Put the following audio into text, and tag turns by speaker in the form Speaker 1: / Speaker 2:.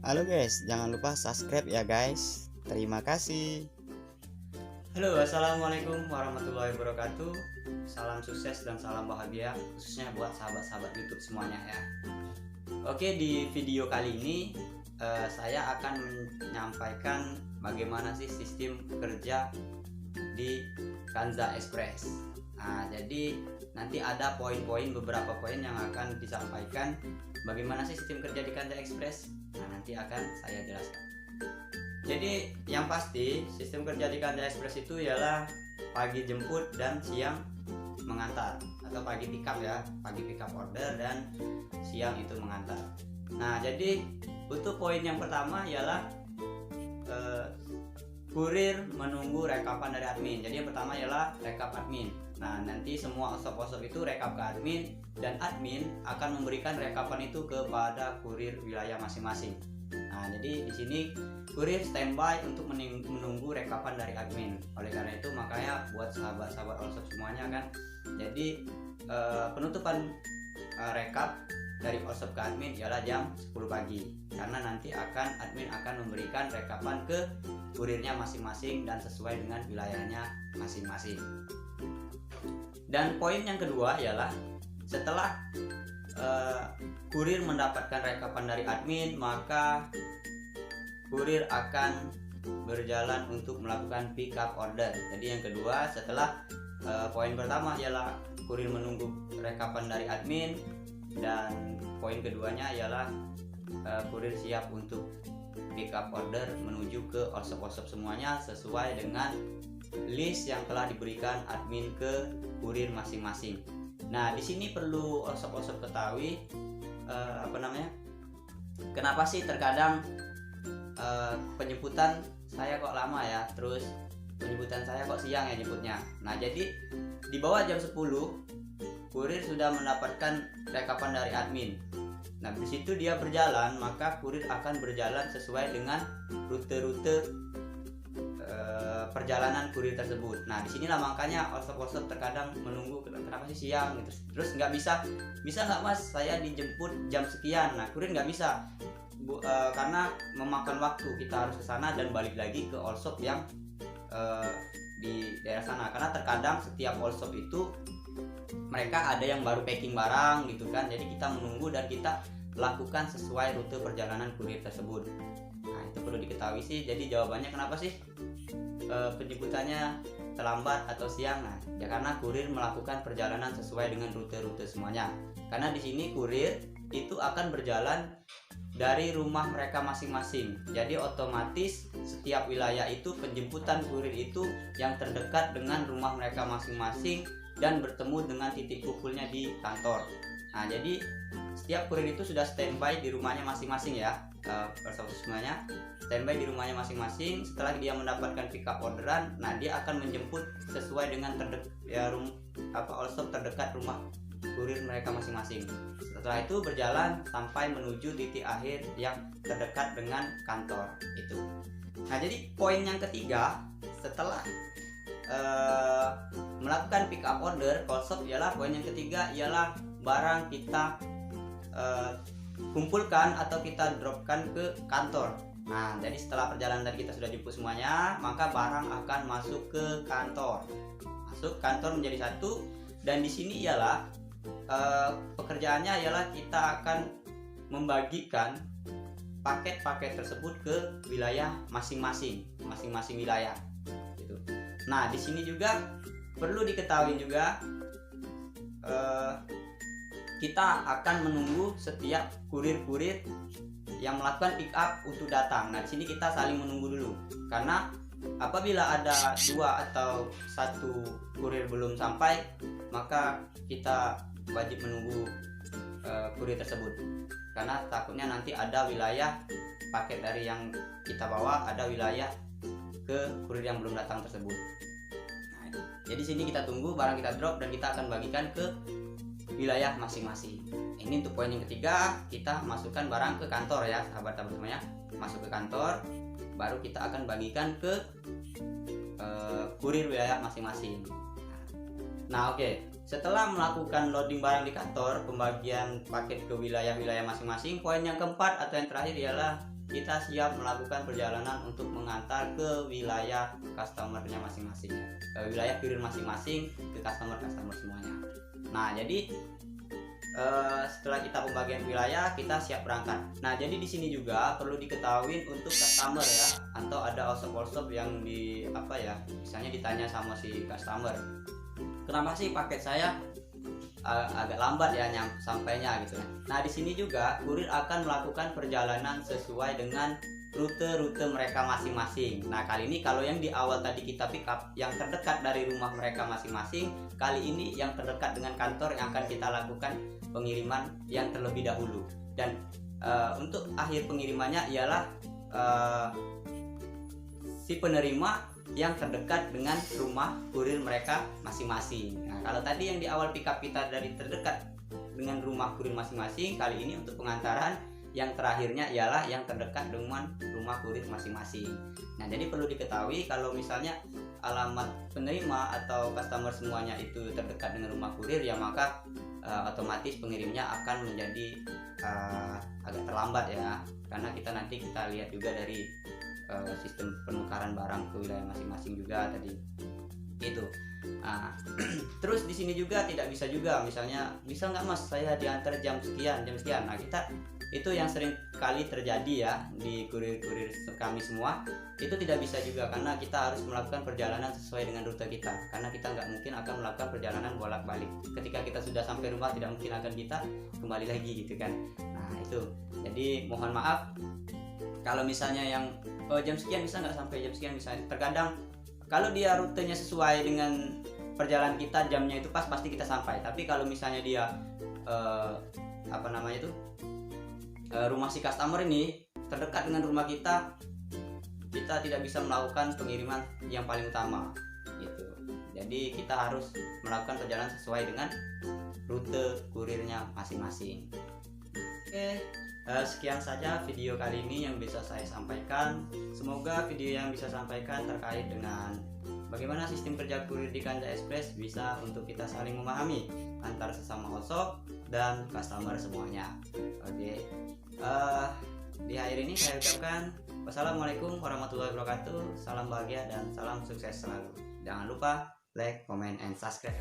Speaker 1: Halo guys, jangan lupa subscribe ya guys. Terima kasih.
Speaker 2: Halo, assalamualaikum warahmatullahi wabarakatuh. Salam sukses dan salam bahagia, khususnya buat sahabat-sahabat YouTube semuanya ya. Oke, di video kali ini saya akan menyampaikan bagaimana sih sistem kerja di Kanza Express. Nah, jadi nanti ada beberapa poin yang akan disampaikan bagaimana sih sistem kerja di Kanza Express. Nah, nanti akan saya jelaskan. Jadi yang pasti sistem kerja di Kanza Express itu ialah pagi jemput dan siang mengantar, atau pagi pick up ya, pagi pick up order dan siang itu mengantar. Nah, jadi untuk poin yang pertama ialah kurir menunggu rekapan dari admin. Jadi yang pertama ialah rekap admin. Nah, nanti semua osop-osop itu rekap ke admin dan admin akan memberikan rekapan itu kepada kurir wilayah masing-masing. Nah, jadi di sini kurir standby untuk menunggu rekapan dari admin. Oleh karena itu makanya buat sahabat-sahabat osop semuanya kan, jadi penutupan rekap dari osop ke admin ialah jam 10 pagi, karena nanti admin akan memberikan rekapan ke kurirnya masing-masing dan sesuai dengan wilayahnya masing-masing. Dan poin yang kedua ialah setelah kurir mendapatkan rekapan dari admin, maka kurir akan berjalan untuk melakukan pick up order. Jadi yang kedua setelah poin pertama ialah kurir menunggu rekapan dari admin, dan poin keduanya ialah kurir siap untuk pick up order menuju ke osop-osop semuanya sesuai dengan list yang telah diberikan admin ke kurir masing-masing. Nah, di sini perlu osop-osop ketahui kenapa sih terkadang penjemputan saya kok lama ya, terus penjemputan saya kok siang ya jemputnya. Nah, jadi di bawah jam 10 kurir sudah mendapatkan rekapan dari admin. Nah, di situ dia berjalan, maka kurir akan berjalan sesuai dengan rute-rute perjalanan kurir tersebut. Nah, disinilah makanya osop-osop terkadang menunggu kenapa sih siang gitu. Terus nggak bisa nggak mas saya dijemput jam sekian. Nah, kurir nggak bisa karena memakan waktu, kita harus ke sana dan balik lagi ke allshop yang di daerah sana. Karena terkadang setiap allshop itu mereka ada yang baru packing barang gitu kan, jadi kita menunggu dan kita lakukan sesuai rute perjalanan kurir tersebut. Nah, itu perlu diketahui sih. Jadi jawabannya kenapa sih penjemputannya terlambat atau siang? Nah, ya karena kurir melakukan perjalanan sesuai dengan rute-rute semuanya. Karena di sini kurir itu akan berjalan dari rumah mereka masing-masing. Jadi otomatis setiap wilayah itu penjemputan kurir itu yang terdekat dengan rumah mereka masing-masing dan bertemu dengan titik kumpulnya di kantor. Nah, jadi setiap kurir itu sudah standby di rumahnya masing-masing ya, semuanya standby di rumahnya masing-masing. Setelah dia mendapatkan pick up orderan, nah dia akan menjemput sesuai dengan allshop terdekat rumah kurir mereka masing-masing. Setelah itu berjalan sampai menuju titik akhir yang terdekat dengan kantor itu. Nah, jadi poin yang ketiga setelah melakukan pick up order allshop ialah poin yang ketiga ialah barang kita kumpulkan atau kita dropkan ke kantor. Nah, jadi setelah perjalanan tadi kita sudah jemput semuanya, maka barang akan masuk ke kantor. Masuk kantor menjadi satu, dan di sini ialah pekerjaannya ialah kita akan membagikan paket-paket tersebut ke wilayah masing-masing wilayah gitu. Nah, di sini juga perlu diketahui juga kita akan menunggu setiap kurir-kurir yang melakukan pick up untuk datang. Nah, di sini kita saling menunggu dulu, karena apabila ada 2 atau 1 kurir belum sampai, maka kita wajib menunggu kurir tersebut, karena takutnya nanti ada wilayah paket dari yang kita bawa, ada wilayah ke kurir yang belum datang tersebut. Nah, jadi sini kita tunggu barang kita drop dan kita akan bagikan ke wilayah masing-masing. Ini untuk poin yang ketiga, kita masukkan barang ke kantor ya sahabat-sahabat semuanya, masuk ke kantor, baru kita akan bagikan ke kurir wilayah masing-masing. Nah oke, setelah melakukan loading barang di kantor, pembagian paket ke wilayah-wilayah masing-masing, poin yang keempat atau yang terakhir ialah kita siap melakukan perjalanan untuk mengantar ke wilayah customernya masing-masing, ke wilayah kurir masing-masing, ke customer semuanya. Nah jadi setelah kita pembagian wilayah, kita siap berangkat. Nah jadi di sini juga perlu diketahui untuk customer ya, atau ada workshop yang di apa ya, misalnya ditanya sama si customer, kenapa sih paket saya agak lambat ya sampainya gitu. Nah di sini juga kurir akan melakukan perjalanan sesuai dengan rute-rute mereka masing-masing. Nah kali ini kalau yang di awal tadi kita pick up yang terdekat dari rumah mereka masing-masing, kali ini yang terdekat dengan kantor yang akan kita lakukan pengiriman yang terlebih dahulu. Dan untuk akhir pengirimannya ialah si penerima yang terdekat dengan rumah kurir mereka masing-masing. Nah, kalau tadi yang di awal pick up kita dari terdekat dengan rumah kurir masing-masing, kali ini untuk pengantaran yang terakhirnya ialah yang terdekat dengan rumah kurir masing-masing. Nah, jadi perlu diketahui kalau misalnya alamat penerima atau customer semuanya itu terdekat dengan rumah kurir, ya maka otomatis pengirimnya akan menjadi agak terlambat ya, karena kita lihat juga dari sistem penukaran barang ke wilayah masing-masing juga tadi gitu. Nah, terus di sini juga tidak bisa juga, misalnya bisa nggak mas saya diantar jam sekian. Nah kita itu yang sering kali terjadi ya di kurir-kurir kami semua, itu tidak bisa juga karena kita harus melakukan perjalanan sesuai dengan rute kita, karena kita nggak mungkin akan melakukan perjalanan bolak-balik. Ketika kita sudah sampai rumah tidak mungkin akan kita kembali lagi gitu kan. Nah itu jadi mohon maaf kalau misalnya yang jam sekian bisa nggak sampai jam sekian, misalnya terkadang kalau dia rutenya sesuai dengan perjalanan kita, jamnya itu pas, pasti kita sampai. Tapi kalau misalnya dia rumah si customer ini terdekat dengan rumah kita tidak bisa melakukan pengiriman yang paling utama gitu. Jadi kita harus melakukan perjalanan sesuai dengan rute kurirnya masing-masing. Oke, sekian saja video kali ini yang bisa saya sampaikan. Semoga video yang bisa sampaikan terkait dengan bagaimana sistem kerja kurir di Kanza Express bisa untuk kita saling memahami antar sesama workshop dan customer semuanya. Oke, di akhir ini saya ucapkan wassalamualaikum warahmatullahi wabarakatuh. Salam bahagia dan salam sukses selalu. Jangan lupa like, comment, and subscribe.